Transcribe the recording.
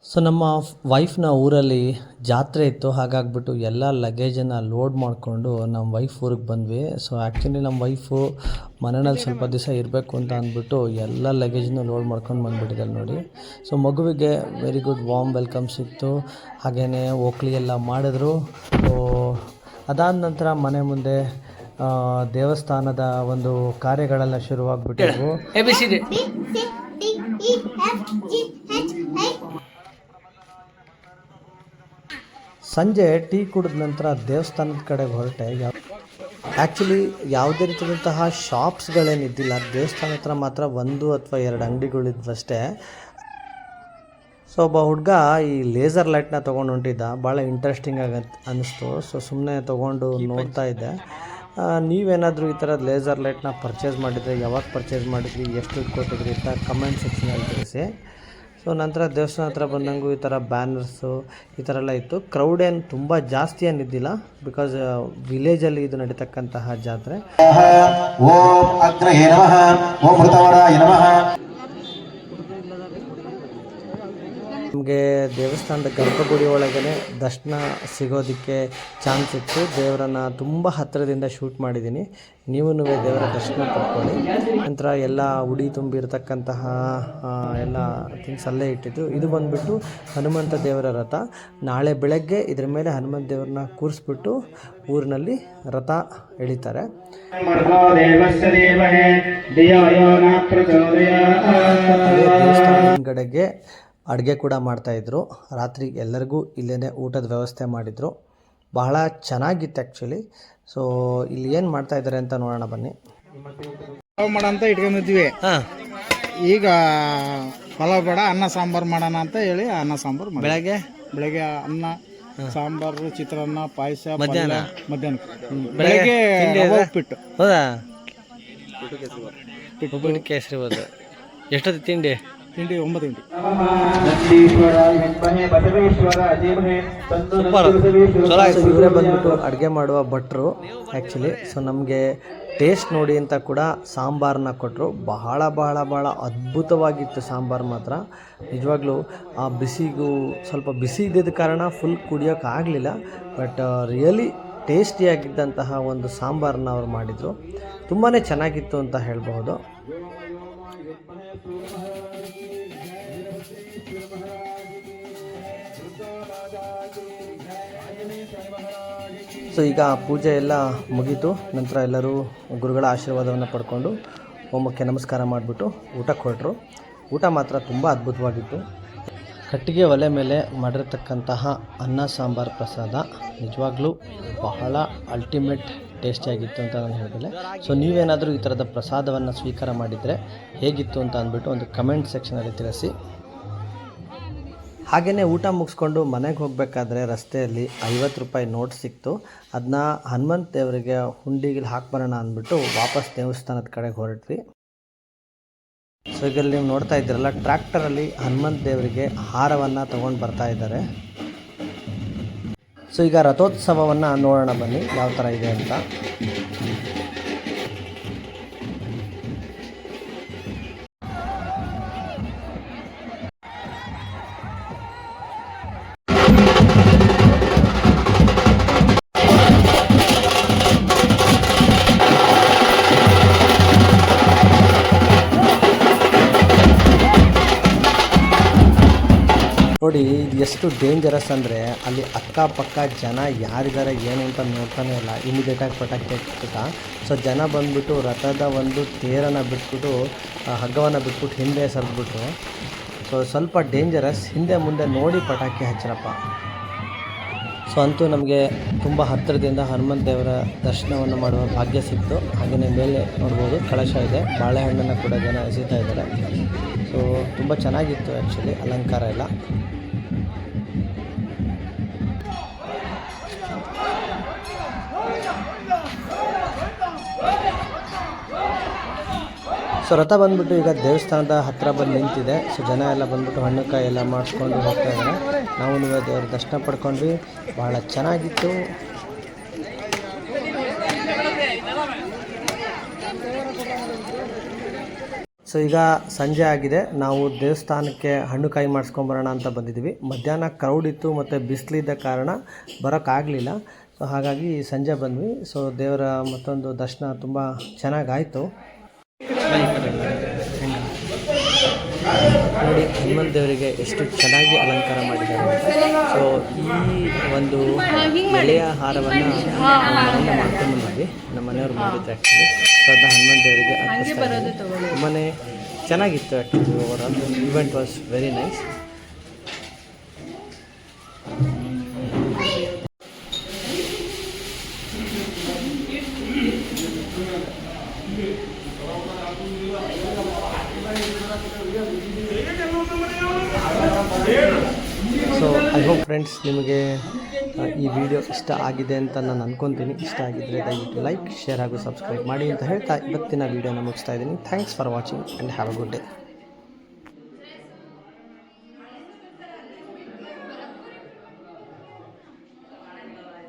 So ನಮ್ಮ ವೈಫ್ನ ಊರಲ್ಲಿ ಜಾತ್ರೆ ಇತ್ತು, ಹಾಗಾಗ್ಬಿಟ್ಟು ಎಲ್ಲ ಲಗೇಜನ್ನು ಲೋಡ್ ಮಾಡಿಕೊಂಡು ನಮ್ಮ ವೈಫ್ ಊರಿಗೆ ಬಂದ್ವಿ. ಸೊ ಆ್ಯಕ್ಚುಲಿ ನಮ್ಮ ವೈಫು ಮನೆಯಲ್ಲಿ ಸ್ವಲ್ಪ ದಿವಸ ಇರಬೇಕು ಅಂತ ಅಂದ್ಬಿಟ್ಟು ಎಲ್ಲ ಲಗೇಜನ್ನು ಲೋಡ್ ಮಾಡ್ಕೊಂಡು ಬಂದುಬಿಟ್ಟಿದ್ದಾರೆ ನೋಡಿ. ಸೊ ಮಗುವಿಗೆ ವೆರಿ ಗುಡ್ ವಾರ್ಮ್ ವೆಲ್ಕಮ್ ಸಿಕ್ತು, ಹಾಗೆಯೇ ಓಕ್ಲಿ ಎಲ್ಲ ಮಾಡಿದ್ರು. ಅದಾದ ನಂತರ ಮನೆ ಮುಂದೆ ದೇವಸ್ಥಾನದ ಒಂದು ಕಾರ್ಯಗಳೆಲ್ಲ ಶುರುವಾಗ್ಬಿಟ್ಟಿದ್ವು. ಸಂಜೆ ಟೀ ಕುಡಿದ ನಂತರ ದೇವಸ್ಥಾನದ ಕಡೆಗೆ ಹೊರಟೆ. ಆ್ಯಕ್ಚುಲಿ ಯಾವುದೇ ರೀತಿಯಾದಂತಹ ಶಾಪ್ಸ್ಗಳೇನಿದ್ದಿಲ್ಲ, ದೇವಸ್ಥಾನ ಹತ್ರ ಮಾತ್ರ 1 ಅಥವಾ 2 ಅಂಗಡಿಗಳಿದ್ವಷ್ಟೇ. ಸೊ ಒಬ್ಬ ಹುಡುಗ ಈ ಲೇಸರ್ ಲೈಟ್ನ ತೊಗೊಂಡು ಹೊಂಟಿದ್ದ, ಭಾಳ ಇಂಟ್ರೆಸ್ಟಿಂಗ್ ಆಗಿ ಅನ್ನಿಸ್ತು. ಸೊ ಸುಮ್ಮನೆ ತೊಗೊಂಡು ನೋಡ್ತಾ ಇದ್ದೆ. ನೀವೇನಾದರೂ ಈ ಥರ ಲೇಸರ್ ಲೈಟ್ನ ಪರ್ಚೇಸ್ ಮಾಡಿದರೆ, ಯಾವಾಗ ಪರ್ಚೇಸ್ ಮಾಡಿದ್ರಿ, ಎಷ್ಟು ದುಡ್ಡು ಕೊಟ್ಟಿದ್ರಿ ಅಂತ ಕಮೆಂಟ್ ಸೆಕ್ಷನಲ್ಲಿ ತಿಳಿಸಿ. ಸೊ ನಂತರ ದೇವಸ್ಥಾನ ಹತ್ರ ಬಂದಂಗೂ ಈ ಥರ ಬ್ಯಾನರ್ಸು ಈ ಥರ ಎಲ್ಲ ಇತ್ತು. ಕ್ರೌಡ್ ಏನು ತುಂಬ ಜಾಸ್ತಿ ಏನಿದ್ದಿಲ್ಲ, ಬಿಕಾಸ್ ವಿಲೇಜಲ್ಲಿ ಇದು ನಡೀತಕ್ಕಂತಹ ಜಾತ್ರೆ. ಓಂ ಅಗ್ರಹೇ ನಮಃ, ಓಂ ಮೃತವರಾಯ ನಮಃ. ನಮಗೆ ದೇವಸ್ಥಾನದ ಗರ್ಭಗುಡಿ ಒಳಗೇ ದರ್ಶನ ಸಿಗೋದಕ್ಕೆ ಚಾನ್ಸ್ ಇತ್ತು. ದೇವರನ್ನು ತುಂಬ ಹತ್ತಿರದಿಂದ ಶೂಟ್ ಮಾಡಿದ್ದೀನಿ. ನೀವು ದೇವರ ದರ್ಶನ ಪಡ್ಕೊಳ್ಳಿ. ನಂತರ ಎಲ್ಲ ಉಡಿ ತುಂಬಿರ್ತಕ್ಕಂತಹ ಎಲ್ಲ ಥಿಂಗ್ಸ್ ಅಲ್ಲೇ ಇಟ್ಟಿದ್ದು. ಇದು ಬಂದುಬಿಟ್ಟು ಹನುಮಂತ ದೇವರ ರಥ. ನಾಳೆ ಬೆಳಗ್ಗೆ ಇದ್ರ ಮೇಲೆ ಹನುಮಂತ ದೇವರನ್ನ ಕೂರಿಸ್ಬಿಟ್ಟು ಊರಿನಲ್ಲಿ ರಥ ಎಳಿತಾರೆ. ದೇವಸ್ಥಾನದ ಹಿಂಗಡೆಗೆ ಅಡುಗೆ ಕೂಡ ಮಾಡ್ತಾಯಿದ್ರು. ರಾತ್ರಿ ಎಲ್ಲರಿಗೂ ಇಲ್ಲೇ ಊಟದ ವ್ಯವಸ್ಥೆ ಮಾಡಿದರು. ಬಹಳ ಚೆನ್ನಾಗಿತ್ತು ಆ್ಯಕ್ಚುಲಿ. ಸೊ ಇಲ್ಲಿ ಏನು ಮಾಡ್ತಾಯಿದ್ದಾರೆ ಅಂತ ನೋಡೋಣ ಬನ್ನಿ. ಮಾಡೋಣ ಅಂತ ಇಟ್ಕೊಂಡಿದ್ವಿ. ಈಗ ಪಲಾವ್ ಬೇಡ, ಅನ್ನ ಸಾಂಬಾರು ಮಾಡೋಣ ಅಂತ ಹೇಳಿ ಅನ್ನ ಸಾಂಬಾರು. ಬೆಳಗ್ಗೆ ಅನ್ನ ಸಾಂಬಾರು, ಚಿತ್ರಾನ್ನ, ಪಾಯಸ. ಮಧ್ಯಾಹ್ನ ಬೆಳಗ್ಗೆ ಉಪ್ಪಿಟ್ಟು. ಹೌದಾ? ಉಪ್ಪಿಟ್ಟು ಕೇಸರಿ ಬಾತು. ಎಷ್ಟೊತ್ತು ತಿಂಡಿ? 9 ಗಂಟೆ. ಇವರೇ ಬಂದ್ಬಿಟ್ಟು ಅಡುಗೆ ಮಾಡುವ ಭಟ್ರು ಆ್ಯಕ್ಚುಲಿ. ಸೊ ನಮಗೆ ಟೇಸ್ಟ್ ನೋಡಿ ಅಂತ ಕೂಡ ಸಾಂಬಾರನ್ನ ಕೊಟ್ಟರು. ಬಹಳ ಬಹಳ ಬಹಳ ಅದ್ಭುತವಾಗಿತ್ತು ಸಾಂಬಾರು ಮಾತ್ರ. ನಿಜವಾಗ್ಲೂ ಆ ಬಿಸಿಗೂ ಸ್ವಲ್ಪ ಬಿಸಿ ಇದ್ದಿದ್ದ ಕಾರಣ ಫುಲ್ ಕುಡಿಯೋಕ್ಕಾಗಲಿಲ್ಲ. ಬಟ್ ರಿಯಲಿ ಟೇಸ್ಟಿಯಾಗಿದ್ದಂತಹ ಒಂದು ಸಾಂಬಾರನ್ನ ಅವ್ರು ಮಾಡಿದರು. ತುಂಬಾ ಚೆನ್ನಾಗಿತ್ತು ಅಂತ ಹೇಳ್ಬೋದು. ಸೊ ಈಗ ಪೂಜೆ ಎಲ್ಲ ಮುಗೀತು. ನಂತರ ಎಲ್ಲರೂ ಗುರುಗಳ ಆಶೀರ್ವಾದವನ್ನು ಪಡ್ಕೊಂಡು ಹೋಮಕ್ಕೆ ನಮಸ್ಕಾರ ಮಾಡಿಬಿಟ್ಟು ಊಟಕ್ಕೆ ಹೊರಟರು. ಊಟ ಮಾತ್ರ ತುಂಬ ಅದ್ಭುತವಾಗಿತ್ತು. ಕಟ್ಟಿಗೆ ಒಲೆ ಮೇಲೆ ಮಾಡಿರ್ತಕ್ಕಂತಹ ಅನ್ನ ಸಾಂಬಾರು ಪ್ರಸಾದ ನಿಜವಾಗ್ಲೂ ಬಹಳ ಅಲ್ಟಿಮೇಟ್ ಟೇಸ್ಟಿಯಾಗಿತ್ತು ಅಂತ ನಾನು ಹೇಳಿದೆ. ಸೊ ನೀವೇನಾದರೂ ಈ ಥರದ ಪ್ರಸಾದವನ್ನು ಸ್ವೀಕಾರ ಮಾಡಿದರೆ ಹೇಗಿತ್ತು ಅಂತ ಅಂದ್ಬಿಟ್ಟು ಒಂದು ಕಮೆಂಟ್ ಸೆಕ್ಷನಲ್ಲಿ ತಿಳಿಸಿ. ಹಾಗೆಯೇ ಊಟ ಮುಗಿಸ್ಕೊಂಡು ಮನೆಗೆ ಹೋಗಬೇಕಾದ್ರೆ ರಸ್ತೆಯಲ್ಲಿ 50 ರೂಪಾಯಿ ನೋಟ್ ಸಿಕ್ತು. ಅದನ್ನ ಹನುಮಂತ ದೇವರಿಗೆ ಹುಂಡಿಗೆ ಹಾಕ್ಬರೋಣ ಅಂದ್ಬಿಟ್ಟು ವಾಪಸ್ ದೇವಸ್ಥಾನದ ಕಡೆಗೆ ಹೊರಟ್ವಿ. ಸೊ ಈಗ ನೀವು ನೋಡ್ತಾ ಇದ್ದೀರಲ್ಲ, ಟ್ರ್ಯಾಕ್ಟರಲ್ಲಿ ಹನುಮಂತ ದೇವರಿಗೆ ಹಾರವನ್ನು ತೊಗೊಂಡು ಬರ್ತಾ ಇದ್ದಾರೆ. ಸೊ ಈಗ ರಥೋತ್ಸವವನ್ನು ನೋಡೋಣ ಬನ್ನಿ ಯಾವ ಥರ ಇದೆ ಅಂತ. ನೋಡಿ ಇದು ಎಷ್ಟು ಡೇಂಜರಸ್ ಅಂದರೆ, ಅಲ್ಲಿ ಅಕ್ಕಪಕ್ಕ ಜನ ಯಾರಿದ್ದಾರೆ ಏನು ಅಂತ ನೋಡ್ತಾನೆ ಇಲ್ಲ, ಇಮಿಡಿಯೇಟಾಗಿ ಪಟಾಕಿ ಹಚ್ಬಿಟ್ಟ. ಸೊ ಜನ ಬಂದುಬಿಟ್ಟು ರಥದ ಒಂದು ತೇರನ್ನು ಬಿಟ್ಬಿಟ್ಟು ಹಗ್ಗವನ್ನು ಬಿಟ್ಬಿಟ್ಟು ಹಿಂದೆ ಸರಿದ್ಬಿಟ್ರು. ಸೊ ಸ್ವಲ್ಪ ಡೇಂಜರಸ್. ಹಿಂದೆ ಮುಂದೆ ನೋಡಿ ಪಟಾಕಿ ಹಚ್ಚರಪ್ಪ. ಸೊ ಅಂತೂ ನಮಗೆ ತುಂಬ ಹತ್ತಿರದಿಂದ ಹನುಮಂತ ದೇವರ ದರ್ಶನವನ್ನು ಮಾಡುವ ಭಾಗ್ಯ ಸಿಕ್ತು. ಹಾಗೆಯೇ ಮೇಲೆ ನೋಡ್ಬೋದು ಕಳಶ ಇದೆ, ಬಾಳೆಹಣ್ಣನ್ನು ಕೂಡ ಜನ ಎಸಿತಾ ಇದ್ದಾರೆ. ಸೊ ತುಂಬ ಚೆನ್ನಾಗಿತ್ತು ಆ್ಯಕ್ಚುಲಿ ಅಲಂಕಾರ ಎಲ್ಲ. ಸೊ ರಥ ಬಂದುಬಿಟ್ಟು ಈಗ ದೇವಸ್ಥಾನದ ಹತ್ತಿರ ಬಂದು ನಿಂತಿದೆ. ಸೊ ಜನ ಎಲ್ಲ ಬಂದುಬಿಟ್ಟು ಹಣ್ಣು ಕಾಯಿ ಎಲ್ಲ ಮಾಡಿಸ್ಕೊಂಡು ಹೋಗ್ತಾ ಇದ್ದಾರೆ. ನಾವು ದೇವರ ದರ್ಶನ ಪಡ್ಕೊಂಡ್ವಿ, ಭಾಳ ಚೆನ್ನಾಗಿತ್ತು. ಸೊ ಈಗ ಸಂಜೆ ಆಗಿದೆ, ನಾವು ದೇವಸ್ಥಾನಕ್ಕೆ ಹಣ್ಣು ಕಾಯಿ ಮಾಡಿಸ್ಕೊಂಬರೋಣ ಅಂತ ಬಂದಿದ್ದೀವಿ. ಮಧ್ಯಾಹ್ನ ಕ್ರೌಡ್ ಇತ್ತು ಮತ್ತು ಬಿಸಿಲಿದ್ದ ಕಾರಣ ಬರೋಕ್ಕಾಗಲಿಲ್ಲ. ಸೊ ಹಾಗಾಗಿ ಸಂಜೆ ಬಂದ್ವಿ. ಸೊ ದೇವರ ಮತ್ತೊಂದು ದರ್ಶನ ತುಂಬ ಚೆನ್ನಾಗಾಯಿತು. ನೋಡಿ ಹನುಮಂತ ದೇವರಿಗೆ ಎಷ್ಟು ಚೆನ್ನಾಗಿ ಅಲಂಕಾರ ಮಾಡಿದ್ದಾರೆ. ಸೊ ಈ ಒಂದು ಎಳೆಯ ಹಾರವನ್ನು ಮನೆಯಿಂದ ಮಾಡ್ಕೊಂಡು ಬಂದ್ವಿ, ನಮ್ಮ ಮನೆಯವ್ರು ಮಾಡಿದ್ರು ಆ್ಯಕ್ಚುಲಿ. ಸೊ ಅದನ್ನ ಹನುಮಂತ ದೇವರಿಗೆ ತುಂಬಾ ಚೆನ್ನಾಗಿತ್ತು actually. Overall event was very nice. So I hope friends ನಿಮಗೆ ಈ ವಿಡಿಯೋ ಇಷ್ಟ ಆಗಿದೆ ಅಂತ ನಾನು ಅಂದ್ಕೊತೀನಿ. ಇಷ್ಟ ಆಗಿದ್ದರೆ ದಯವಿಟ್ಟು ಲೈಕ್, ಶೇರ್ ಹಾಗೂ ಸಬ್ಸ್ಕ್ರೈಬ್ ಮಾಡಿ ಅಂತ ಹೇಳ್ತಾ ಇವತ್ತಿನ ವಿಡಿಯೋನ ಮುಗಿಸ್ತಾ ಇದ್ದೀನಿ. Thanks for watching and have a good day.